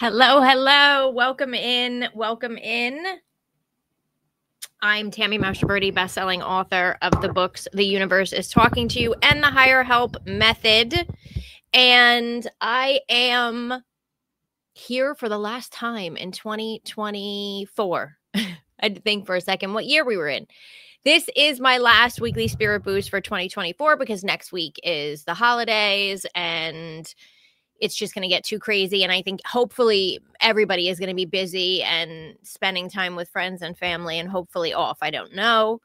Hello, hello. Welcome in. Welcome in. I'm Tammy Mashaberti, best-selling author of the books The Universe is Talking to You and The Higher Help Method. And I am here for the last time in 2024. I had to think for a second what year we were in. This is my last weekly spirit boost for 2024 because next week is the holidays and it's just going to get too crazy. And I think hopefully everybody is going to be busy and spending time with friends and family and hopefully off. I don't know.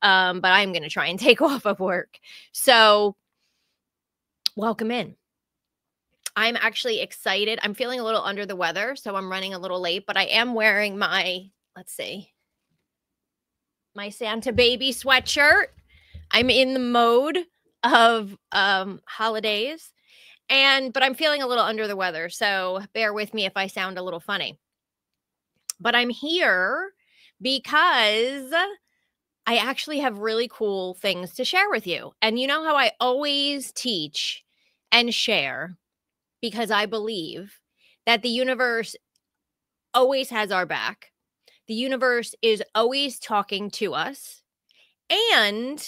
But I'm going to try and take off of work. So welcome in. I'm actually excited. I'm feeling a little under the weather, so I'm running a little late, but I am wearing my, my Santa baby sweatshirt. I'm in the mode of holidays. But I'm feeling a little under the weather, so bear with me if I sound a little funny. But I'm here because I actually have really cool things to share with you. And you know how I always teach and share because I believe that the universe always has our back. The universe is always talking to us. And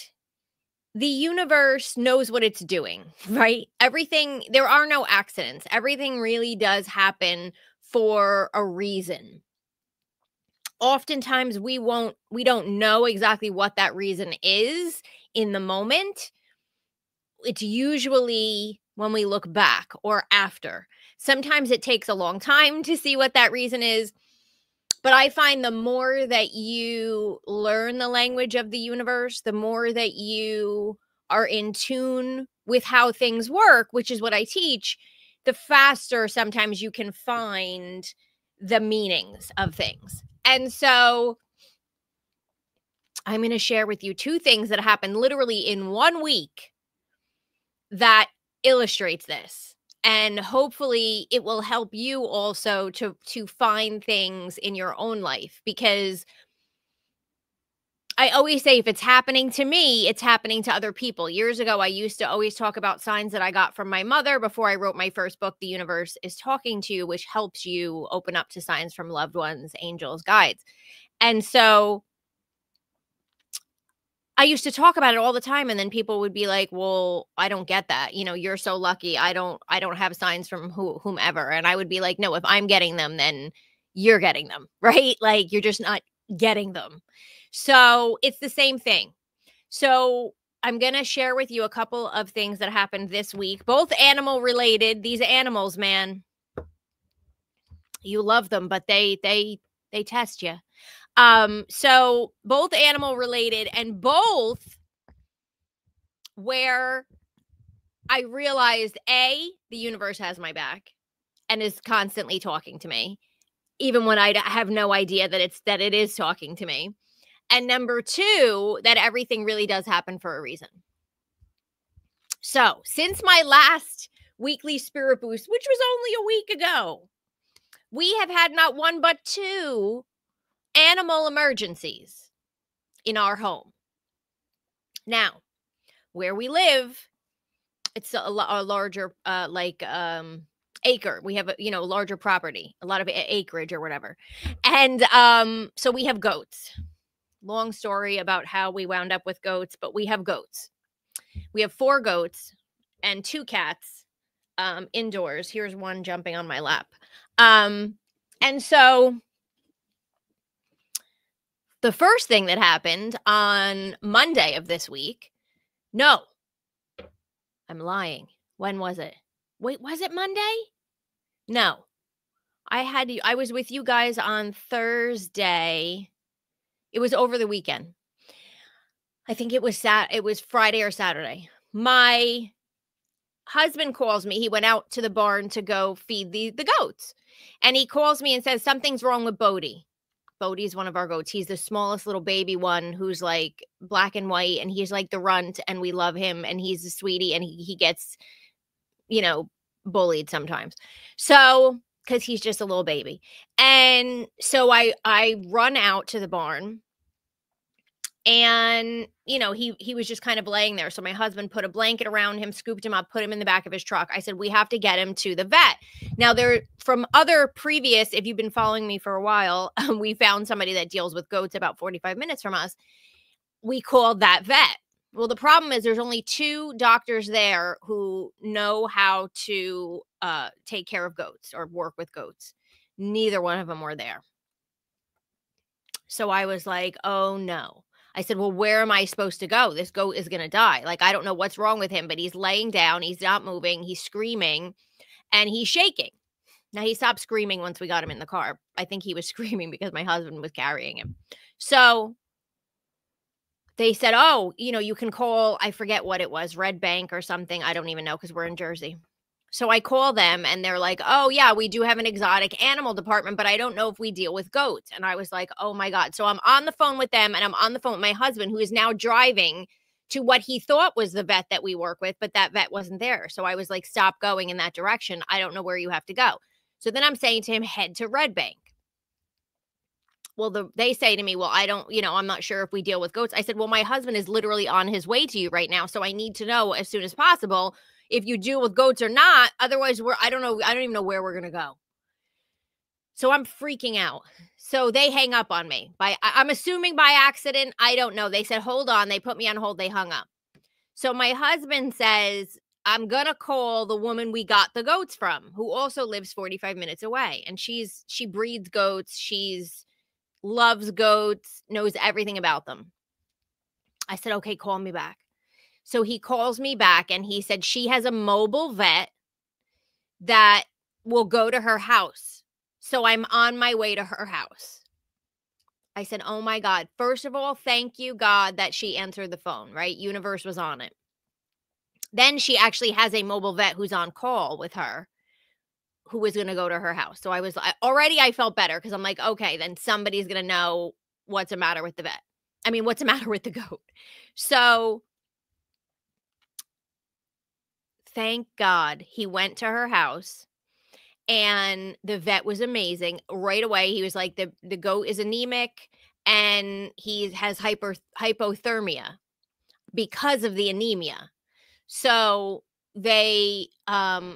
the universe knows what it's doing, right? There are no accidents. Everything really does happen for a reason. Oftentimes we don't know exactly what that reason is in the moment. It's usually when we look back or after. Sometimes it takes a long time to see what that reason is. But I find the more that you learn the language of the universe, the more that you are in tune with how things work, which is what I teach, the faster sometimes you can find the meanings of things. And so I'm going to share with you two things that happened literally in 1 week that illustrates this. And hopefully it will help you also to find things in your own life, because I always say if it's happening to me, it's happening to other people. Years ago, I used to always talk about signs that I got from my mother before I wrote my first book, The Universe is Talking to You, which helps you open up to signs from loved ones, angels, guides. And so I used to talk about it all the time, and then people would be like, well, I don't get that. You know, you're so lucky. I don't have signs from whomever. And I would be like, no, if I'm getting them, then you're getting them, right? Like you're just not getting them. So it's the same thing. So I'm going to share with you a couple of things that happened this week, both animal related. These animals, man, you love them, but they test you. So both animal related and both where I realized the universe has my back and is constantly talking to me, even when I have no idea that it is talking to me. And number two, that everything really does happen for a reason. So since my last weekly spirit boost, which was only a week ago, we have had not one, but two animal emergencies in our home. Now, where we live, it's a larger, acre. We have a, larger property, a lot of acreage or whatever. And so we have goats. Long story about how we wound up with goats, but we have goats. We have 4 goats and 2 cats indoors. Here's one jumping on my lap. And so the first thing that happened on Monday of this week, no, I'm lying. When was it? Wait, was it Monday? No, I was with you guys on Thursday. It was over the weekend. I think it was Friday or Saturday. My husband calls me. He went out to the barn to go feed the goats. And he calls me and says, something's wrong with Bodie. Bodie's one of our goats. He's the smallest little baby one who's like black and white. And he's like the runt and we love him. And he's a sweetie and he gets, bullied sometimes. So, because he's just a little baby. And so I run out to the barn. And, he was just kind of laying there. So my husband put a blanket around him, scooped him up, put him in the back of his truck. I said, we have to get him to the vet. Now, from other previous, if you've been following me for a while, we found somebody that deals with goats about 45 minutes from us. We called that vet. Well, the problem is there's only 2 doctors there who know how to take care of goats or work with goats. Neither one of them were there. So I was like, oh no. I said, well, where am I supposed to go? This goat is going to die. Like, I don't know what's wrong with him, but he's laying down. He's not moving. He's screaming and he's shaking. Now, he stopped screaming once we got him in the car. I think he was screaming because my husband was carrying him. So they said, oh, you can call, I forget what it was, Red Bank or something. I don't even know because we're in Jersey. So I call them and they're like, oh, yeah, we do have an exotic animal department, but I don't know if we deal with goats. And I was like, oh, my God. So I'm on the phone with them and I'm on the phone with my husband, who is now driving to what he thought was the vet that we work with, but that vet wasn't there. So I was like, stop going in that direction. I don't know where you have to go. So then I'm saying to him, head to Red Bank. Well, they say to me, well, I don't, I'm not sure if we deal with goats. I said, well, my husband is literally on his way to you right now. So I need to know as soon as possible if you deal with goats or not. Otherwise, I don't know. I don't even know where we're going to go. So I'm freaking out. So they hang up on me. I'm assuming by accident. I don't know. They said, hold on. They put me on hold. They hung up. So my husband says, I'm going to call the woman we got the goats from, who also lives 45 minutes away. And she breeds goats. Loves goats, knows everything about them. I said, okay, call me back. So he calls me back and he said she has a mobile vet that will go to her house. So I'm on my way to her house. I said, oh my God. First of all, thank you, God, that she answered the phone, right? Universe was on it. Then she actually has a mobile vet who's on call with her, who was going to go to her house. So I felt better because I'm like, okay, then somebody's going to know what's the matter with the vet. I mean, what's the matter with the goat? So thank God he went to her house and the vet was amazing. Right away, he was like, the goat is anemic and he has hypothermia because of the anemia. So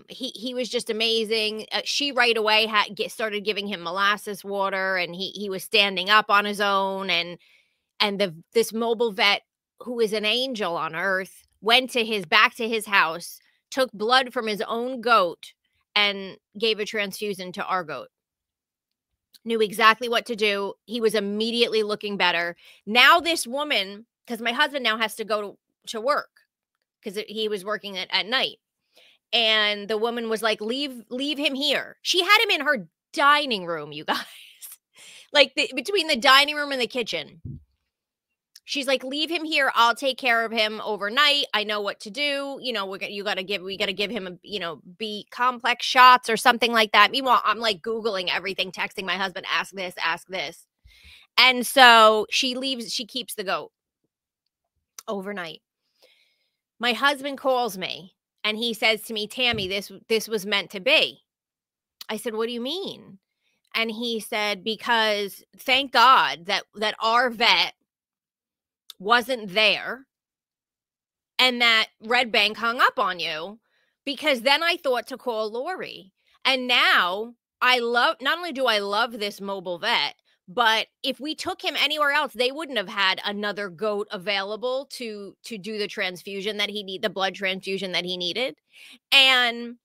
he was just amazing. She right away started giving him molasses water and he was standing up on his own. And this mobile vet, who is an angel on earth, went back to his house, took blood from his own goat and gave a transfusion to our goat. Knew exactly what to do. He was immediately looking better. Now this woman, because my husband now has to go to work, because he was working at night. And the woman was like, leave him here. She had him in her dining room, you guys. Like between the dining room and the kitchen. She's like, leave him here. I'll take care of him overnight. I know what to do. We got to give him B complex shots or something like that. Meanwhile, I'm like Googling everything, texting my husband, ask this, ask this. And so she keeps the goat overnight. My husband calls me and he says to me, Tammy, this was meant to be. I said, what do you mean? And he said, because thank God that our vet wasn't there and that Red Bank hung up on you, because then I thought to call Lori. And now not only do I love this mobile vet, but if we took him anywhere else, they wouldn't have had another goat available to do the transfusion that the blood transfusion that he needed. And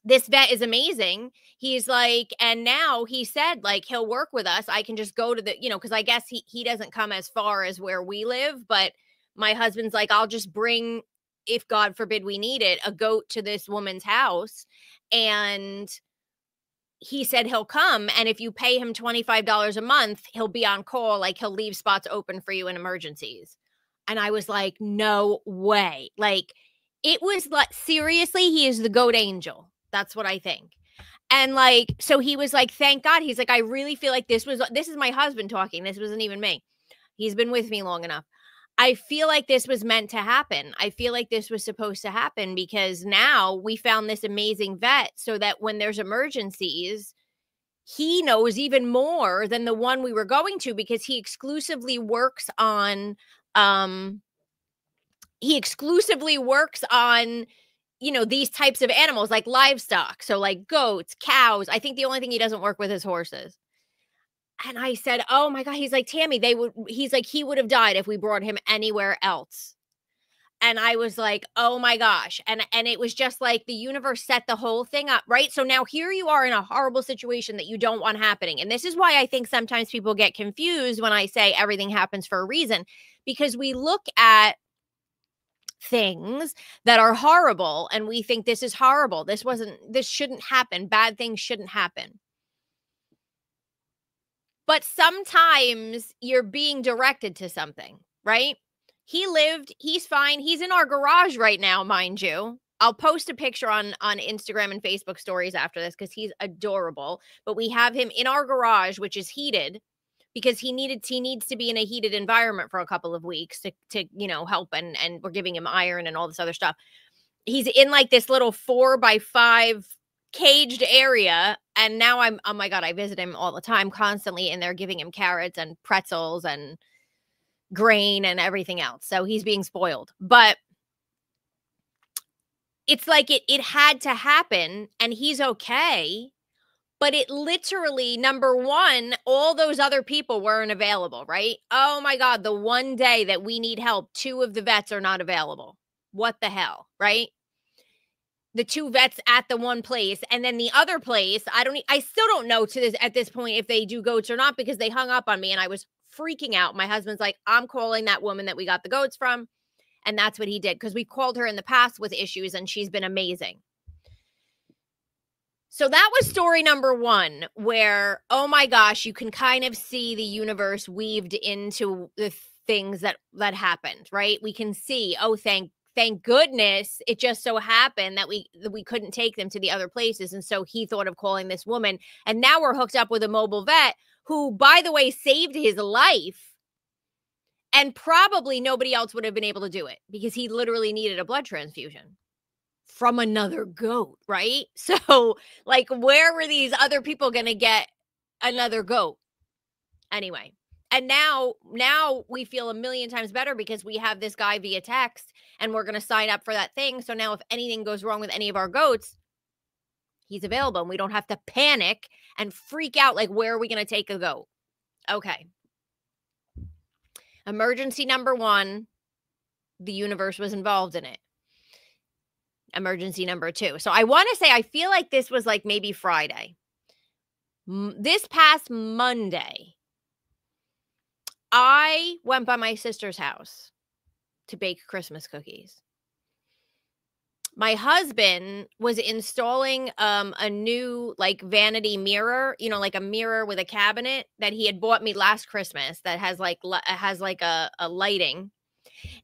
this vet is amazing. He's like, and now he said, like, he'll work with us. I can just go to because I guess he doesn't come as far as where we live, but my husband's like, I'll just bring, if God forbid we need it, a goat to this woman's house. And he said he'll come, and if you pay him $25 a month, he'll be on call. Like, he'll leave spots open for you in emergencies. And I was like, no way. Like, it was like, seriously, he is the goat angel. That's what I think. And like, so he was like, thank God. He's like, I really feel like this is my husband talking. This wasn't even me. He's been with me long enough. I feel like this was meant to happen. I feel like this was supposed to happen because now we found this amazing vet so that when there's emergencies, he knows even more than the one we were going to, because he exclusively works on these types of animals, like livestock. So like goats, cows. I think the only thing he doesn't work with is horses. And I said, "Oh my God." He's like, "Tammy, he's like, he would have died if we brought him anywhere else." And I was like, "Oh my gosh." And it was just like the universe set the whole thing up, right? So now here you are in a horrible situation that you don't want happening. And this is why I think sometimes people get confused when I say everything happens for a reason, because we look at things that are horrible and we think this is horrible. This shouldn't happen. Bad things shouldn't happen. But sometimes you're being directed to something, right? He's fine. He's in our garage right now, mind you. I'll post a picture on Instagram and Facebook stories after this because he's adorable. But we have him in our garage, which is heated because he needs to be in a heated environment for a couple of weeks to help, and we're giving him iron and all this other stuff. He's in like this little 4x5 caged area, and now oh my God, I visit him all the time, constantly in there giving him carrots and pretzels and grain and everything else. So he's being spoiled. But it's like it had to happen, and he's okay. But it literally, number one, all those other people weren't available, right? Oh my God, the one day that we need help, 2 of the vets are not available. What the hell, right? The 2 vets at the one place, and then the other place, I still don't know at this point if they do goats or not, because they hung up on me and I was freaking out. My husband's like, "I'm calling that woman that we got the goats from." And that's what he did, because we've called her in the past with issues and she's been amazing. So that was story number 1, where, oh my gosh, you can kind of see the universe weaved into the things that happened, right? We can see, oh, thank goodness it just so happened that we couldn't take them to the other places. And so he thought of calling this woman. And now we're hooked up with a mobile vet who, by the way, saved his life. And probably nobody else would have been able to do it because he literally needed a blood transfusion from another goat, right? So, like, where were these other people going to get another goat? Anyway, and now we feel a million times better because we have this guy via text and we're going to sign up for that thing. So now if anything goes wrong with any of our goats, he's available and we don't have to panic and freak out like, where are we going to take a goat? Okay. Emergency number 1, the universe was involved in it. Emergency number 2. So I want to say, I feel like this was like maybe Friday. This past Monday, I went by my sister's house to bake Christmas cookies. My husband was installing a new like vanity mirror, like a mirror with a cabinet that he had bought me last Christmas that has like a lighting.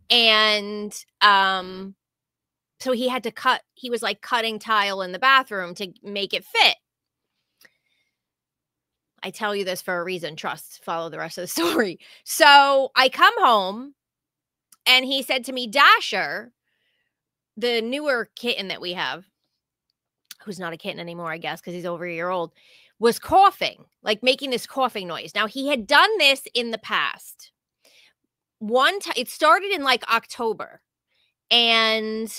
And so he was like cutting tile in the bathroom to make it fit. I tell you this for a reason. Trust, follow the rest of the story. So I come home and he said to me, Dasher, the newer kitten that we have, who's not a kitten anymore, I guess, because he's over a year old, was coughing, like making this coughing noise. Now, he had done this in the past. One time, it started in like October, and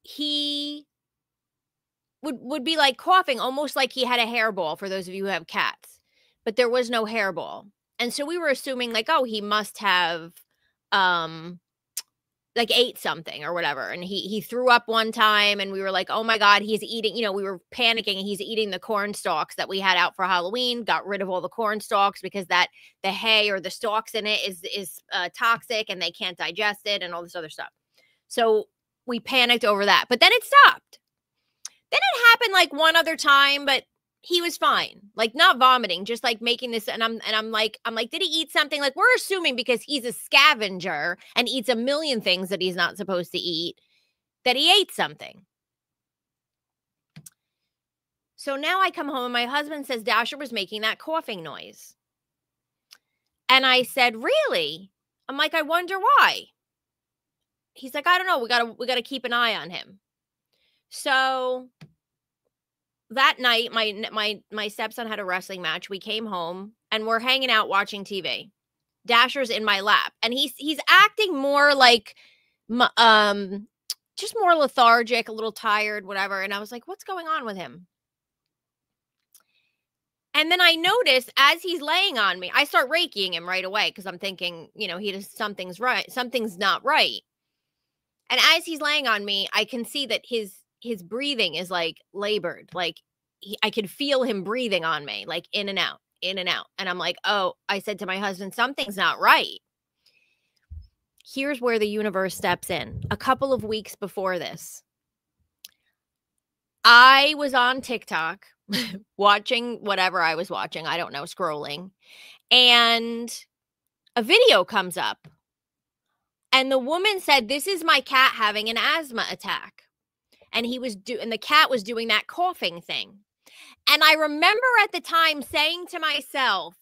he would be like coughing almost like he had a hairball, for those of you who have cats, but there was no hairball. And so we were assuming like, oh, he must have like ate something or whatever. And he threw up one time and we were like, oh my God, he's eating, we were panicking. He's eating the corn stalks that we had out for Halloween, got rid of all the corn stalks because the hay or the stalks in it is toxic and they can't digest it and all this other stuff. So we panicked over that, but then it stopped. Then it happened like one other time, but he was fine, like not vomiting, just like making this. And I'm like, did he eat something? Like, we're assuming because he's a scavenger and eats a million things that he's not supposed to eat, that he ate something. So now I come home and my husband says Dasher was making that coughing noise. And I said, really? I'm like, I wonder why. He's like, I don't know. We gotta keep an eye on him. So that night, my stepson had a wrestling match. We came home and we're hanging out watching TV. Dasher's in my lap, and he's acting more like just more lethargic, a little tired, whatever. And I was like, what's going on with him? And then I notice as he's laying on me, I start Reikiing him right away because I'm thinking, something's right, something's not right. And as he's laying on me, I can see that his breathing is like labored, like I could feel him breathing on me, like in and out, in and out. And I'm like, oh, I said to my husband, something's not right. Here's where the universe steps in. A couple of weeks before this, I was on TikTok watching whatever I was watching. I don't know, scrolling. And a video comes up. And the woman said, this is my cat having an asthma attack. And and the cat was doing that coughing thing. And I remember at the time saying to myself,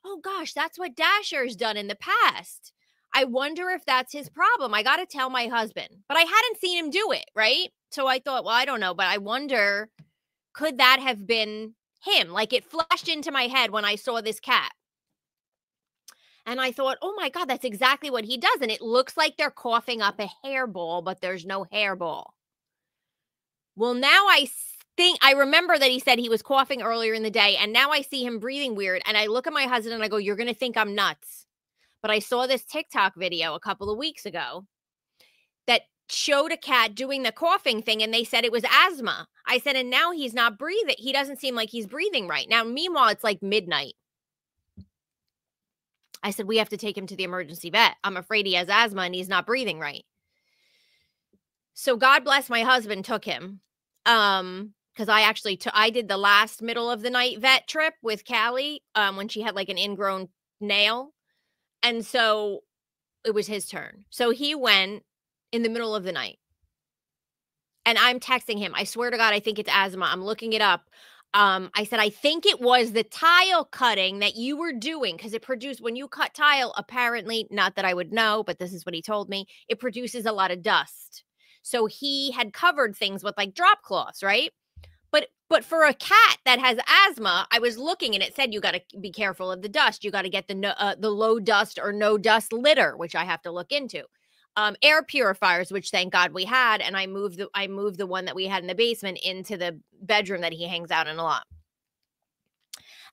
oh gosh, that's what Dasher's done in the past. I wonder if that's his problem. I got to tell my husband. But I hadn't seen him do it, right? So I thought, well, I don't know, but I wonder, could that have been him? Like it flashed into my head when I saw this cat. And I thought, oh my God, that's exactly what he does. And it looks like they're coughing up a hairball, but there's no hairball. Well, now I remember that he said he was coughing earlier in the day, and now I see him breathing weird. And I look at my husband and I go, you're going to think I'm nuts. But I saw this TikTok video a couple of weeks ago that showed a cat doing the coughing thing, and they said it was asthma. I said, and now he's not breathing. He doesn't seem like he's breathing right. Now, meanwhile, it's like midnight. I said, we have to take him to the emergency vet. I'm afraid he has asthma and he's not breathing right. So God bless my husband took him. Because I did the last middle of the night vet trip with Callie when she had like an ingrown nail. And so it was his turn. So he went in the middle of the night. And I'm texting him. I swear to God, I think it's asthma. I'm looking it up. I said, I think it was the tile cutting that you were doing because it produced, when you cut tile, apparently, not that I would know, but this is what he told me, it produces a lot of dust. So he had covered things with like drop cloths, right? But for a cat that has asthma, I was looking and it said you got to be careful of the dust. You got to get the low dust or no dust litter, which I have to look into. Air purifiers, which thank God we had, and I moved the one that we had in the basement into the bedroom that he hangs out in a lot.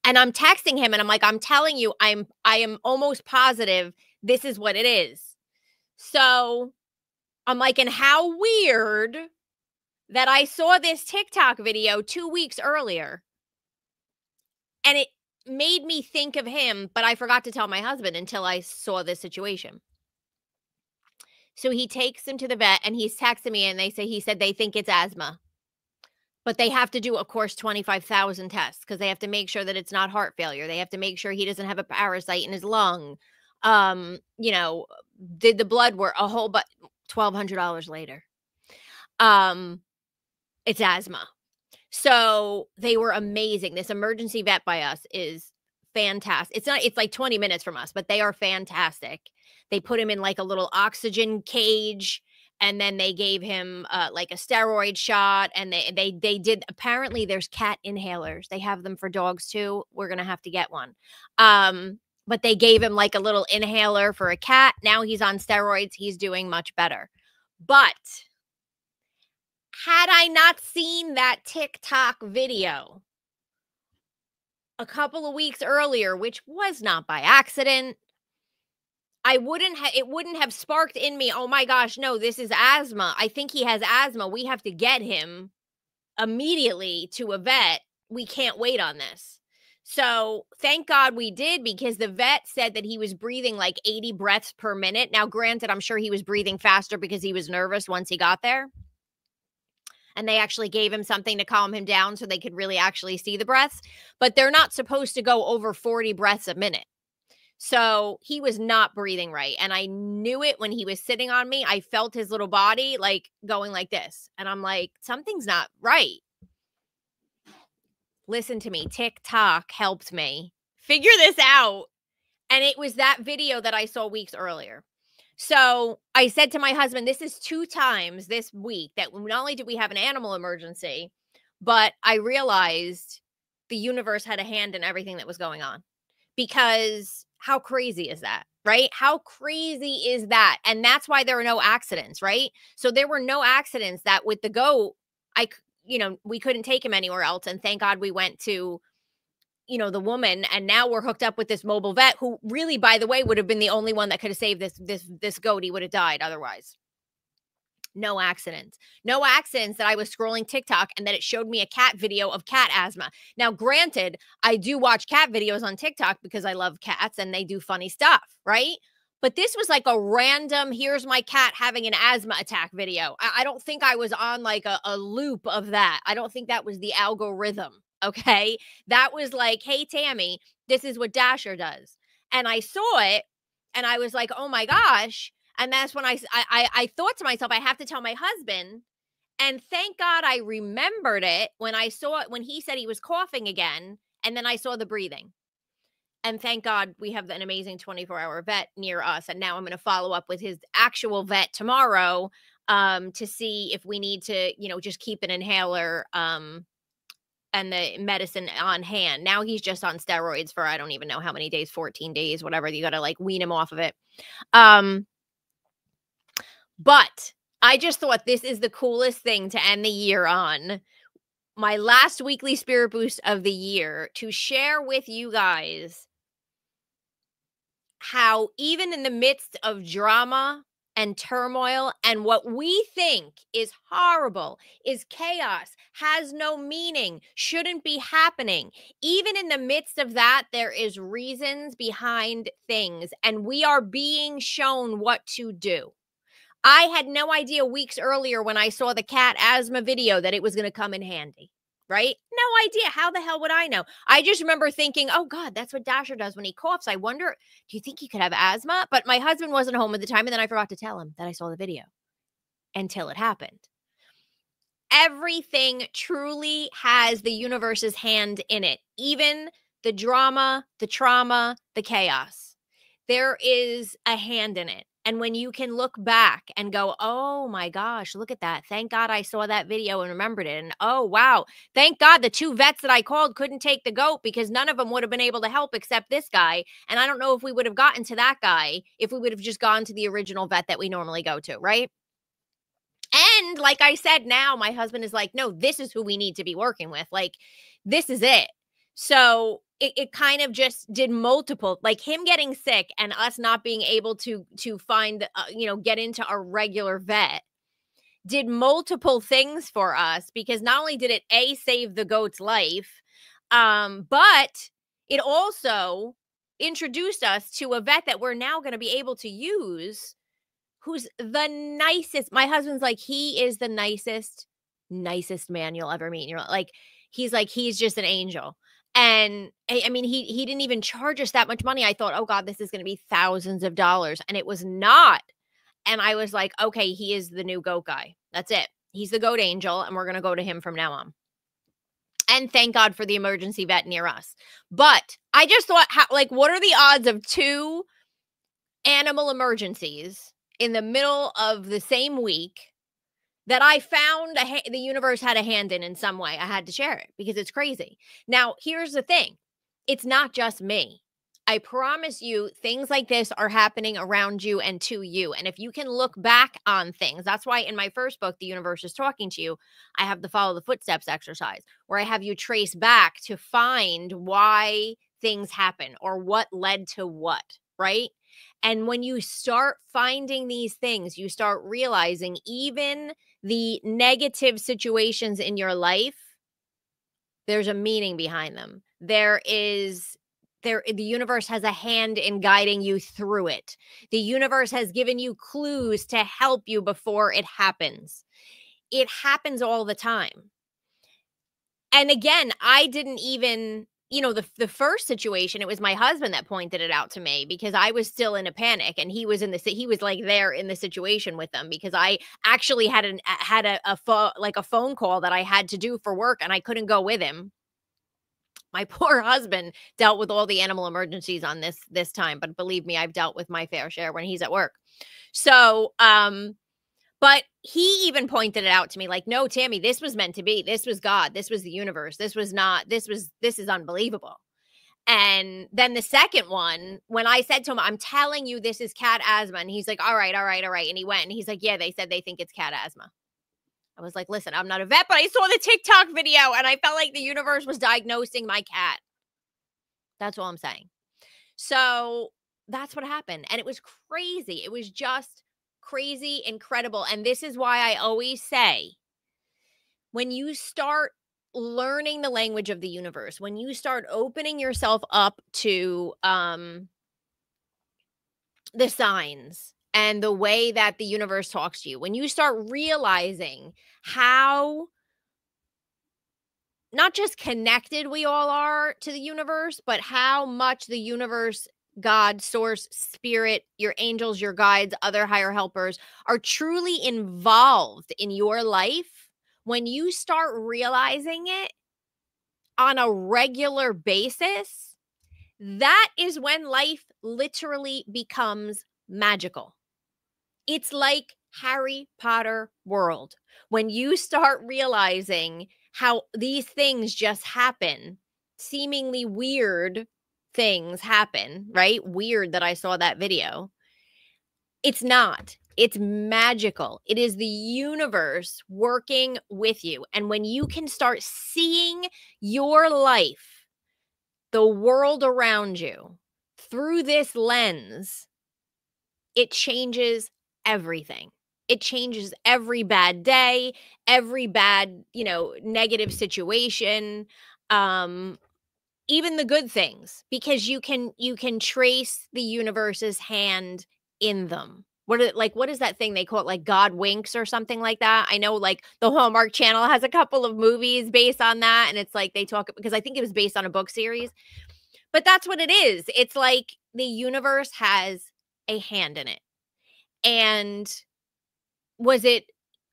And I'm texting him and I'm like, I'm telling you, I am almost positive this is what it is. So I'm like, and how weird that I saw this TikTok video 2 weeks earlier. And it made me think of him, but I forgot to tell my husband until I saw this situation. So he takes him to the vet and he's texting me and he said they think it's asthma. But they have to do, of course, 25,000 tests because they have to make sure that it's not heart failure. They have to make sure he doesn't have a parasite in his lung. Did the blood work, a whole but $1,200 later. It's asthma. So they were amazing. This emergency vet by us is fantastic. It's like 20 minutes from us, but they are fantastic. They put him in like a little oxygen cage, and then they gave him like a steroid shot, and they did, apparently there's cat inhalers. They have them for dogs too. We're going to have to get one. But they gave him like a little inhaler for a cat. Now he's on steroids. He's doing much better. But had I not seen that TikTok video a couple of weeks earlier, which was not by accident, it wouldn't have sparked in me, oh my gosh, no, this is asthma. I think he has asthma. We have to get him immediately to a vet. We can't wait on this. So thank God we did, because the vet said that he was breathing like 80 breaths per minute. Now, granted, I'm sure he was breathing faster because he was nervous once he got there. And they actually gave him something to calm him down so they could really actually see the breaths. But they're not supposed to go over 40 breaths a minute. So he was not breathing right. And I knew it when he was sitting on me. I felt his little body like going like this. And I'm like, something's not right. Listen to me. TikTok helped me figure this out. And it was that video that I saw weeks earlier. So I said to my husband, this is 2 times this week that not only did we have an animal emergency, but I realized the universe had a hand in everything that was going on. Because how crazy is that? right? How crazy is that? And that's why there are no accidents, right? So there were no accidents that with the goat, we couldn't take him anywhere else. And thank God we went to, the woman, and now we're hooked up with this mobile vet who really, by the way, would have been the only one that could have saved this goat. He would have died otherwise. No accidents. No accidents that I was scrolling TikTok and that it showed me a cat video of cat asthma. Now, granted, I do watch cat videos on TikTok because I love cats and they do funny stuff, right? But this was like a random, here's my cat having an asthma attack video. I don't think I was on like a loop of that. I don't think that was the algorithm. Okay. That was like, hey, Tammy, this is what Dasher does. And I saw it and I was like, oh my gosh. And that's when I thought to myself, I have to tell my husband. And thank God I remembered it when I saw it, when he said he was coughing again. And then I saw the breathing. And thank God we have an amazing 24-hour vet near us. And now I'm going to follow up with his actual vet tomorrow to see if we need to, just keep an inhaler and the medicine on hand. Now he's just on steroids for I don't even know how many days, 14 days, whatever. You got to like wean him off of it. But I just thought this is the coolest thing to end the year on. My last weekly spirit boost of the year, to share with you guys how even in the midst of drama and turmoil and what we think is horrible, is chaos, has no meaning, shouldn't be happening, even in the midst of that, there is reasons behind things, and we are being shown what to do. I had no idea weeks earlier when I saw the cat asthma video that it was going to come in handy, right? No idea. How the hell would I know? I just remember thinking, oh God, that's what Dasher does when he coughs. I wonder, do you think he could have asthma? But my husband wasn't home at the time. And then I forgot to tell him that I saw the video until it happened. Everything truly has the universe's hand in it. Even the drama, the trauma, the chaos. There is a hand in it. And when you can look back and go, oh my gosh, look at that. Thank God I saw that video and remembered it. And oh, wow. Thank God the 2 vets that I called couldn't take the goat because none of them would have been able to help except this guy. And I don't know if we would have gotten to that guy if we would have just gone to the original vet that we normally go to, right? And like I said, now my husband is like, no, this is who we need to be working with. Like, this is it. So it kind of just did multiple, like him getting sick and us not being able to find, get into a regular vet did multiple things for us, because not only did it save the goat's life, but it also introduced us to a vet that we're now going to be able to use, who's the nicest. My husband's like, he is the nicest man you'll ever meet. And you're like, he's just an angel. And I mean, he didn't even charge us that much money. I thought, oh God, this is going to be thousands of dollars. And it was not. And I was like, okay, he is the new goat guy. That's it. He's the goat angel. And we're going to go to him from now on. And thank God for the emergency vet near us. But I just thought, what are the odds of 2 animal emergencies in the middle of the same week that I found the universe had a hand in some way? I had to share it because it's crazy. Now, here's the thing. It's not just me. I promise you, things like this are happening around you and to you. And if you can look back on things, that's why in my first book, The Universe is Talking to You, I have the follow the footsteps exercise, where I have you trace back to find why things happen or what led to what, right? And when you start finding these things, you start realizing even the negative situations in your life, there's a meaning behind them. The universe has a hand in guiding you through it. The universe has given you clues to help you before it happens. It happens all the time. And again, I didn't even, the first situation, it was my husband that pointed it out to me because I was still in a panic, and he was like there in the situation with them, because I actually had a phone call that I had to do for work and I couldn't go with him. My poor husband dealt with all the animal emergencies on this time, but believe me, I've dealt with my fair share when he's at work. So, but he even pointed it out to me like, no, Tammy, this was meant to be. This was God. This was the universe. This is unbelievable. And then the second one, when I said to him, I'm telling you, this is cat asthma. And he's like, all right, all right, all right. And he went and he's like, yeah, they said they think it's cat asthma. I was like, listen, I'm not a vet, but I saw the TikTok video and I felt like the universe was diagnosing my cat. That's all I'm saying. So that's what happened. And it was crazy. It was just crazy, incredible. And this is why I always say, when you start learning the language of the universe, when you start opening yourself up to the signs and the way that the universe talks to you, when you start realizing how not just connected we all are to the universe, but how much the universe, God, source, spirit, your angels, your guides, other higher helpers are truly involved in your life, when you start realizing it on a regular basis, that is when life literally becomes magical. It's like Harry Potter world. When you start realizing how these things just happen, seemingly weird things happen, right? Weird that I saw that video. It's not. It's magical. It is the universe working with you. And when you can start seeing your life, the world around you, through this lens, it changes everything. It changes every bad day, every bad, negative situation, um, even the good things, because you can trace the universe's hand in them. What is that thing they call it, like God winks or something like that? I know, like, the Hallmark Channel has a couple of movies based on that, and it's like they talk, because I think it was based on a book series. But that's what it is. It's like the universe has a hand in it. And was it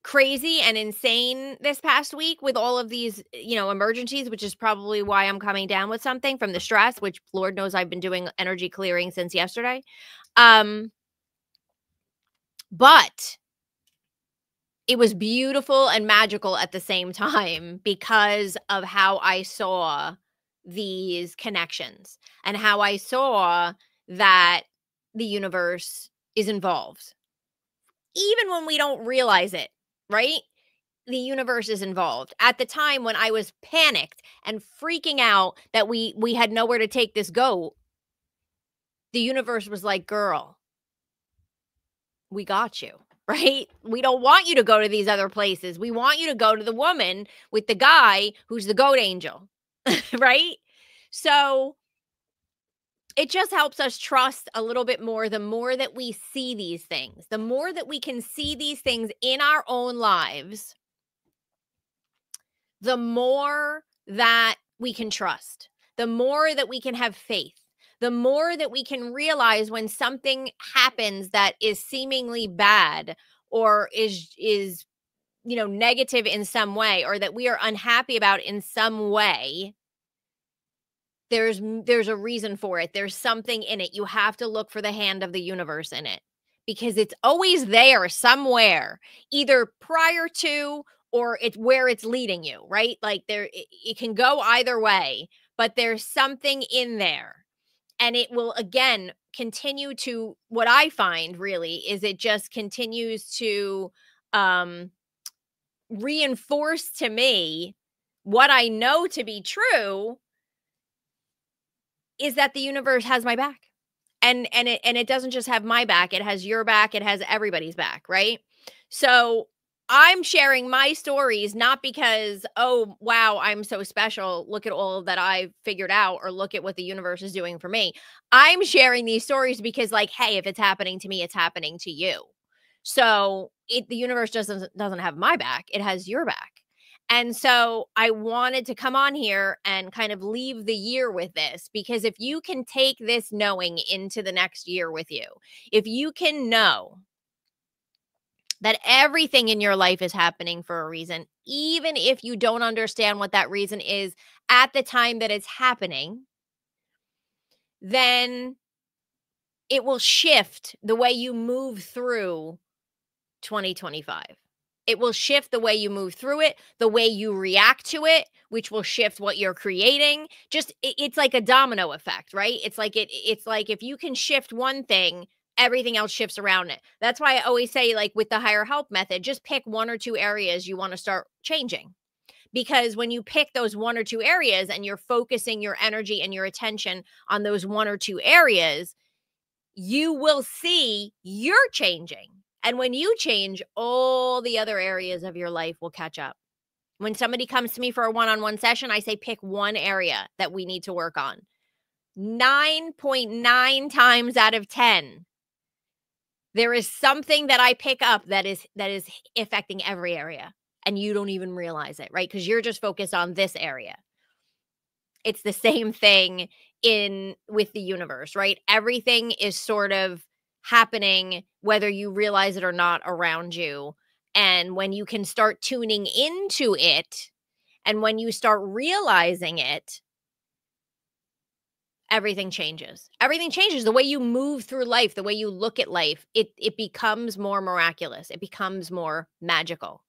crazy and insane this past week with all of these, emergencies, which is probably why I'm coming down with something from the stress, which Lord knows I've been doing energy clearing since yesterday. But it was beautiful and magical at the same time because of how I saw these connections and how I saw that the universe is involved. Even when we don't realize it, right? The universe is involved. At the time when I was panicked and freaking out that we had nowhere to take this goat, the universe was like, "Girl, we got you." Right? We don't want you to go to these other places. We want you to go to the woman with the guy who's the goat angel. Right? So it just helps us trust a little bit more. The more that we see these things, the more that we can see these things in our own lives, the more that we can trust, the more that we can have faith, the more that we can realize when something happens that is seemingly bad or is negative in some way, or that we are unhappy about in some way. There's a reason for it. There's something in it. You have to look for the hand of the universe in it, because it's always there somewhere, either prior to or it's where it's leading you, right? Like it can go either way, but there's something in there. And it will, again, continue to, what I find really is it just continues to reinforce to me what I know to be true, is that the universe has my back. And it doesn't just have my back, it has your back, it has everybody's back, right? So I'm sharing my stories not because, oh, wow, I'm so special, look at all that I've figured out, or look at what the universe is doing for me. I'm sharing these stories because, like, hey, if it's happening to me, it's happening to you. So the universe doesn't have my back, it has your back. And so I wanted to come on here and kind of leave the year with this, because if you can take this knowing into the next year with you, if you can know that everything in your life is happening for a reason, even if you don't understand what that reason is at the time that it's happening, then it will shift the way you move through 2025. It will shift the way you move through it, the way you react to it, which will shift what you're creating. Just it's like a domino effect, right? It's like if you can shift one thing, everything else shifts around it. That's why I always say, like with the higher help method, just pick one or two areas you want to start changing. Because when you pick those one or two areas and you're focusing your energy and your attention on those one or two areas, you will see you're changing. And when you change, all the other areas of your life will catch up. When somebody comes to me for a one-on-one session, I say pick one area that we need to work on. 9.9 times out of 10, there is something that I pick up that is affecting every area, and you don't even realize it, right? Because you're just focused on this area. It's the same thing with the universe, right? Everything is sort of happening whether you realize it or not around you. And when you can start tuning into it and when you start realizing it, everything changes. Everything changes. The way you move through life, the way you look at life, it becomes more miraculous. It becomes more magical.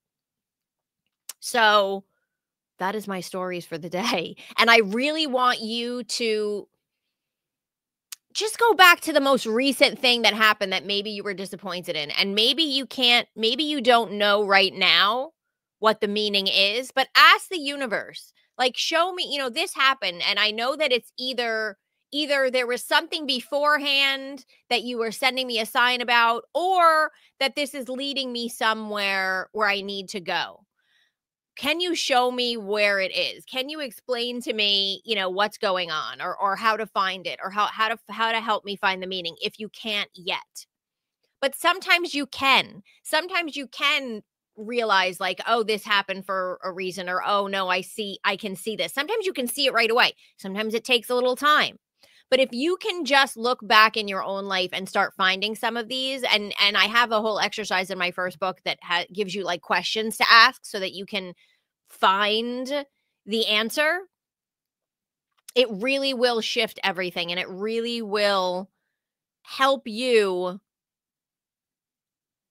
So that is my stories for the day. And I really want you to just go back to the most recent thing that happened that maybe you were disappointed in. And maybe you don't know right now what the meaning is, but ask the universe, like, show me, this happened. And I know that it's either there was something beforehand that you were sending me a sign about, or that this is leading me somewhere where I need to go. Can you show me where it is? Can you explain to me, what's going on, or how to find it, or how to help me find the meaning if you can't yet? But sometimes you can. Sometimes you can realize, like, oh, this happened for a reason, or oh no, I can see this. Sometimes you can see it right away. Sometimes it takes a little time. But if you can just look back in your own life and start finding some of these, and I have a whole exercise in my first book that gives you like questions to ask so that you can find the answer, it really will shift everything, and it really will help you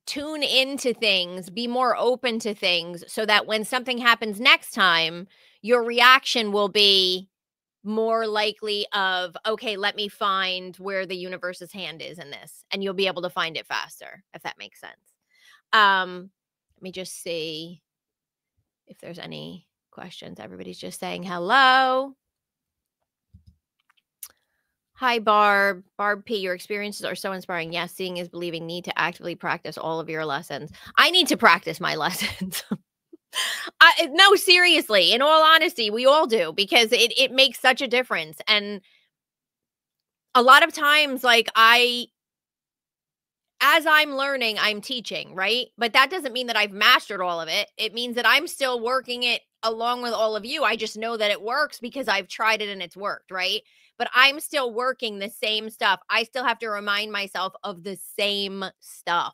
tune into things, be more open to things, so that when something happens next time, your reaction will be more likely of, okay, let me find where the universe's hand is in this, and you'll be able to find it faster, if that makes sense. Let me just see if there's any questions. Everybody's just saying hello. Hi, Barb. Barb P, your experiences are so inspiring. Yes, seeing is believing. Need to actively practice all of your lessons. I need to practice my lessons. No, seriously, in all honesty, we all do, because it makes such a difference. And a lot of times, like, as I'm learning, I'm teaching, right? But that doesn't mean that I've mastered all of it. It means that I'm still working it along with all of you. I just know that it works because I've tried it and it's worked, right? But I'm still working the same stuff. I still have to remind myself of the same stuff.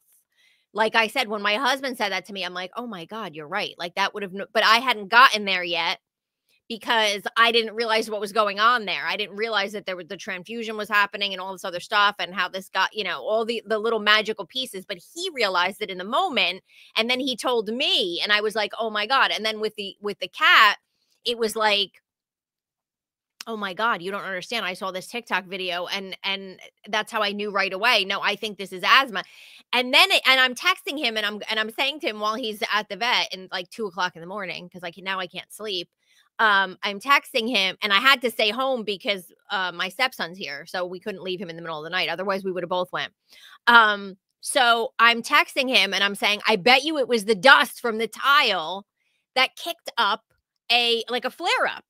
Like I said, when my husband said that to me, I'm like, oh my God, you're right. Like that would have, but I hadn't gotten there yet because I didn't realize what was going on there. I didn't realize that the transfusion was happening and all this other stuff, and how this got, all the little magical pieces. But he realized it in the moment, and then he told me, and I was like, oh my God. And then with the cat, it was like, oh my God, you don't understand. I saw this TikTok video, and that's how I knew right away. No, I think this is asthma. And then and I'm texting him, and I'm saying to him while he's at the vet, and like 2:00 in the morning, because now I can't sleep. I'm texting him, and I had to stay home because my stepson's here, so we couldn't leave him in the middle of the night. Otherwise, we would have both went. So I'm texting him, and I'm saying, I bet you it was the dust from the tile that kicked up a flare up.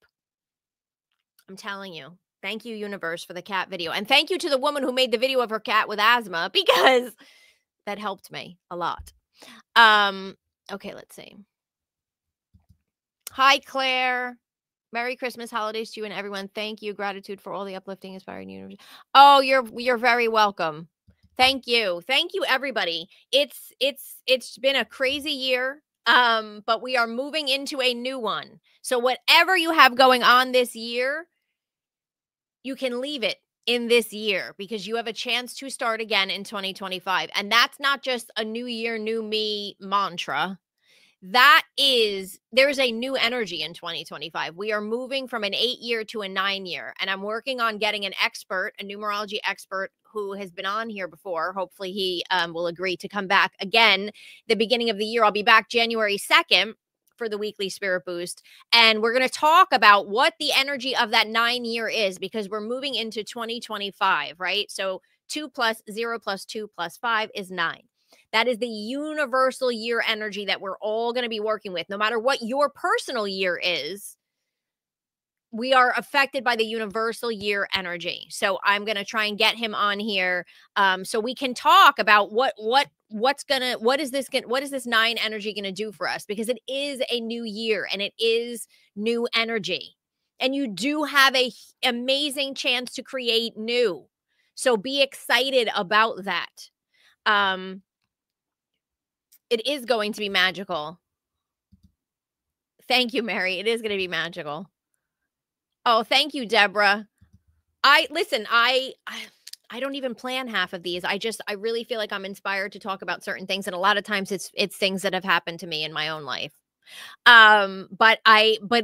I'm telling you. Thank you, universe, for the cat video. And thank you to the woman who made the video of her cat with asthma, because that helped me a lot. Okay, let's see. Hi, Claire. Merry Christmas, holidays to you and everyone. Thank you. Gratitude for all the uplifting, inspiring universe. Oh, you're very welcome. Thank you. Thank you, everybody. It's been a crazy year. But we are moving into a new one. So whatever you have going on this year, you can leave it in this year, because you have a chance to start again in 2025. And that's not just a new year, new me mantra. there's a new energy in 2025. We are moving from an 8-year to a 9-year, and I'm working on getting an expert, a numerology expert who has been on here before. Hopefully he will agree to come back again the beginning of the year. I'll be back January 2nd for the weekly spirit boost, and we're going to talk about what the energy of that 9-year is, because we're moving into 2025, right? So 2 plus 0 plus 2 plus 5 is 9. That is the universal year energy that we're all going to be working with. No matter what your personal year is, we are affected by the universal year energy. So I'm going to try and get him on here, so we can talk about what is this 9 energy going to do for us, because it is a new year and it is new energy. And you do have a amazing chance to create new. So be excited about that. It is going to be magical. Thank you, Mary. It is going to be magical. Oh, thank you, Deborah. I don't even plan half of these. I really feel like I'm inspired to talk about certain things, and a lot of times it's things that have happened to me in my own life. But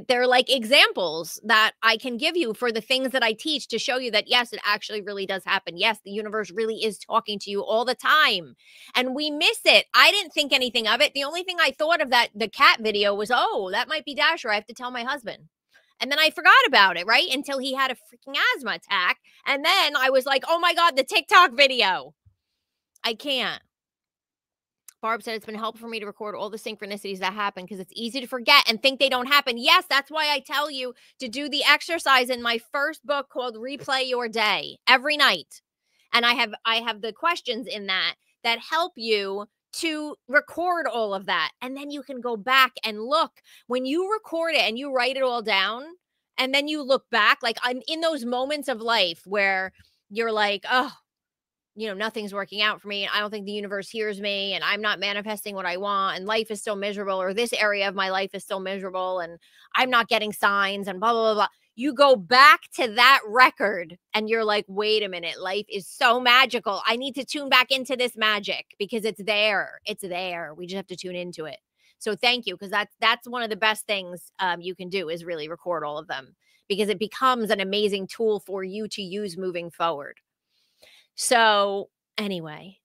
they're like examples that I can give you for the things that I teach, to show you that yes, it actually really does happen. Yes, the universe really is talking to you all the time, and we miss it. I didn't think anything of it. The only thing I thought of the cat video was, oh, that might be Dasher. I have to tell my husband. And then I forgot about it, right? Until he had a freaking asthma attack. And then I was like, oh my God, the TikTok video. I can't. Barb said it's been helpful for me to record all the synchronicities that happen, because it's easy to forget and think they don't happen. Yes, that's why I tell you to do the exercise in my first book called Replay Your Day every night. And I have the questions in that help you to record all of that. And then you can go back and look. When you record it and you write it all down, and then you look back, like I'm in those moments of life where you're like, oh, nothing's working out for me. I don't think the universe hears me, and I'm not manifesting what I want, and life is still miserable, or this area of my life is still miserable, and I'm not getting signs, and blah, blah, blah, blah. You go back to that record and you're like, wait a minute, life is so magical. I need to tune back into this magic, because it's there. It's there. We just have to tune into it. So thank you, because that's one of the best things you can do, is really record all of them, because it becomes an amazing tool for you to use moving forward. So anyway,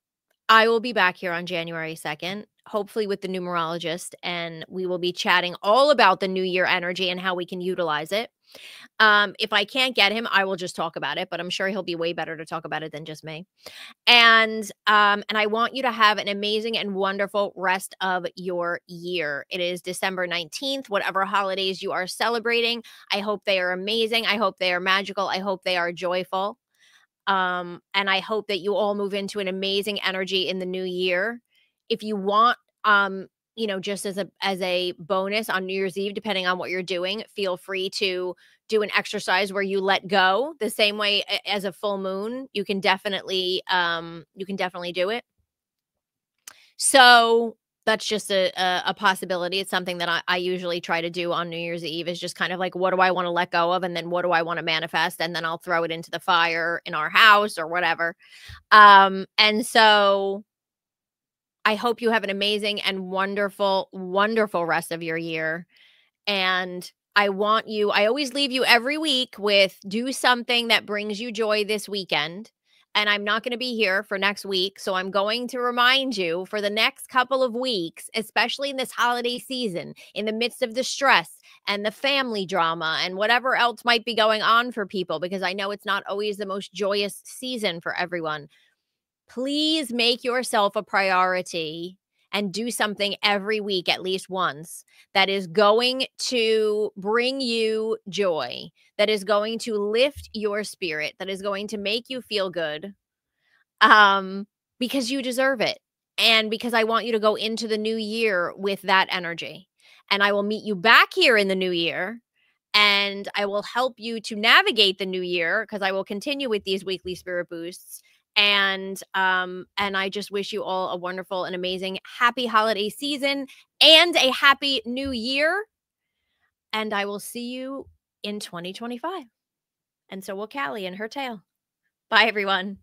I will be back here on January 2nd, hopefully with the numerologist, and we will be chatting all about the new year energy and how we can utilize it. If I can't get him, I will just talk about it, but I'm sure he'll be way better to talk about it than just me. And I want you to have an amazing and wonderful rest of your year. It is December 19th, whatever holidays you are celebrating. I hope they are amazing. I hope they are magical. I hope they are joyful. And I hope that you all move into an amazing energy in the new year. If you want, just as a bonus on New Year's Eve, depending on what you're doing, feel free to do an exercise where you let go the same way as a full moon. You can definitely do it. So that's just a possibility. It's something that I usually try to do on New Year's Eve, is just kind of like, what do I want to let go of? And then what do I want to manifest? And then I'll throw it into the fire in our house or whatever. And so I hope you have an amazing and wonderful, wonderful rest of your year. And I always leave you every week with, do something that brings you joy this weekend. And I'm not going to be here for next week. So I'm going to remind you for the next couple of weeks, especially in this holiday season, in the midst of the stress and the family drama and whatever else might be going on for people, because I know it's not always the most joyous season for everyone. Please make yourself a priority and do something every week, at least once, that is going to bring you joy, that is going to lift your spirit, that is going to make you feel good, because you deserve it. And because I want you to go into the new year with that energy. And I will meet you back here in the new year, and I will help you to navigate the new year, because I will continue with these weekly spirit boosts. And I just wish you all a wonderful and amazing happy holiday season and a happy new year. And I will see you in 2025. And so will Callie and her tail. Bye, everyone.